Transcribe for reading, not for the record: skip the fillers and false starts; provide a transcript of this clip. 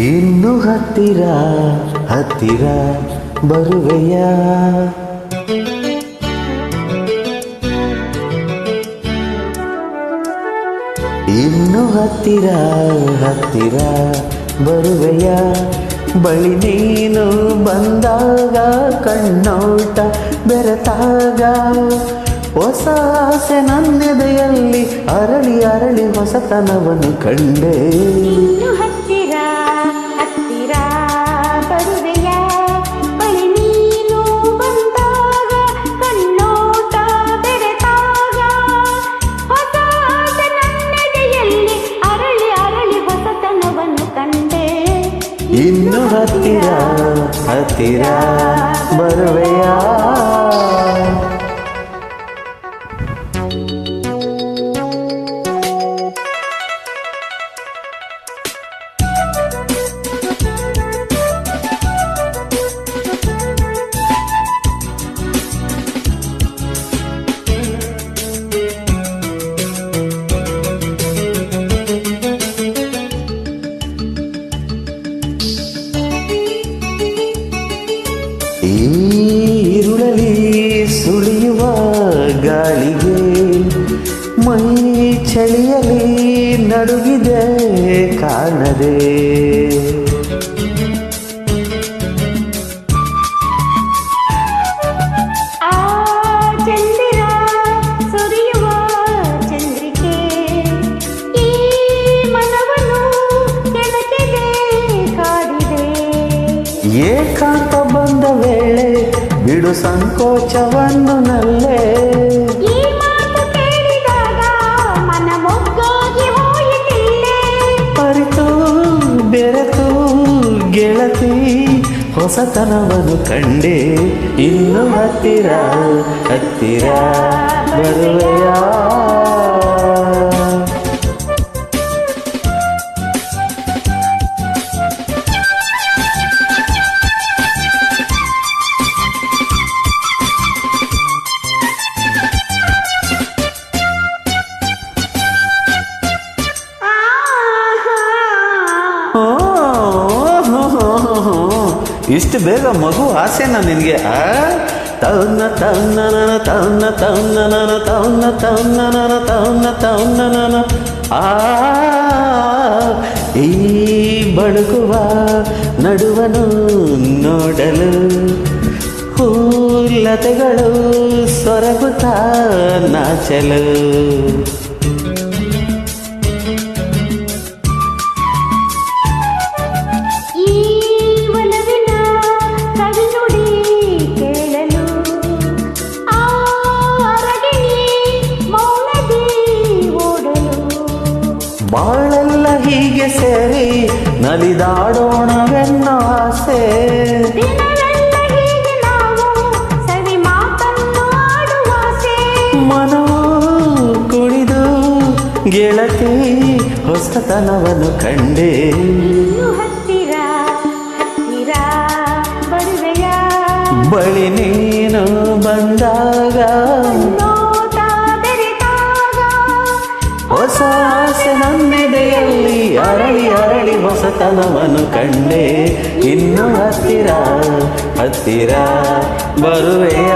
ಇನ್ನು ಹತ್ತಿರ ಹತ್ತಿರ ಬರುವೆಯ ಇನ್ನು ಹತ್ತಿರ ಹತ್ತಿರ ಬರುವೆಯ ಬಳಿ ನೀನು ಬಂದಾಗ ಕಣ್ಣೋಟ ಬೆರೆತಾಗ ಹೊಸ ಆಸೆ ನನ್ನೆದೆಯಲ್ಲಿ ಅರಳಿ ಅರಳಿ ಹೊಸತನವನ್ನು ಕಂಡೆ. ಇನ್ನು ಹತ್ತಿರ ಹತ್ತಿರ ಬರುವೆಯ ಬಳಿ ನೀನು ಬಂದಾಗ ಕಣ್ಣೋಟ ಬೆರೆತಾಗ ಹೊಸ ಆಸೆ ನನ್ನೆದೆಯಲ್ಲಿ ಅರಳಿ ಅರಳಿ ಹೊಸತನವನ್ನು ಕಂಡೆ. ಇನ್ನು ಹತ್ತಿರ ಹತ್ತಿರ ಬರುವೆಯ ಈರುಳಲಿ ಸುಳಿಯುವ ಗಾಳಿಗೆ ಮೈ ಚಳಿಯಲಿ ನಡುಗಿದೆ ಕಾಣದೆ. ಆ ಚಂದಿರ ಸುರಿಯುವ ಚಂದ್ರಿಕೆ ಈ ಮನವನ್ನು ಕೆಣಕಿದೆ ಕಾಡಿದೆ. ಏಕಾಂತ ಬಂದ ವೇಳೆ ಬಿಡು ಸಂಕೋಚವನ್ನು ನಲ್ಲೇ. ಈ ಮಾತು ಕೇಳಿದಾಗ ಮನ ಮೊಗ್ಗಾಗಿ ಹೋಯಿತಿಲ್ಲೇ. ಅರಿತು ಬೆರೆತು ಗೆಳತಿ ಹೊಸತನವನ್ನು ಕಂಡೆ. ಇನ್ನು ಹತ್ತಿರ ಹತ್ತಿರ ಬರುವೆಯ ಇಷ್ಟು ಬೇಗ ಮಗು ಆಸೆನಾ ನಿನಗೆ? ತೌನ ತೌನ ನನ ತೌನ ತೌನ ನನ ತೌನ ತೌನ ನನ ತೌನ ತೌನ ನನ ಈ ಬಳುಕುವ ನಡುವನು ನೋಡಲು ಹೂಲತೆಗಳು ಸೊರಗುತ್ತಾ ನಾಚಲು. ಬಾಳೆಲ್ಲ ಹೀಗೆ ಸೇರಿ ನಲಿದಾಡೋಣವೆನ್ನೋ ಆಸೆ. ಮನವು ಕುಣಿದು ಗೆಳತಿ ಹೊಸತನವನ್ನು ಕಂಡೆ. ಹತ್ತಿರ ಹತ್ತಿರ ಬರುವೆಯ ಬಳಿ ನೀನು ಬಂದಾಗ ಹೊಸ ಆಸೆ ನನ್ನೆದೆಯಲ್ಲಿ ಅರಳಿ ಅರಳಿ ಹೊಸತನವನ್ನು ಕಂಡೆ. ಇನ್ನು ಹತ್ತಿರ ಹತ್ತಿರ ಬರುವೆಯ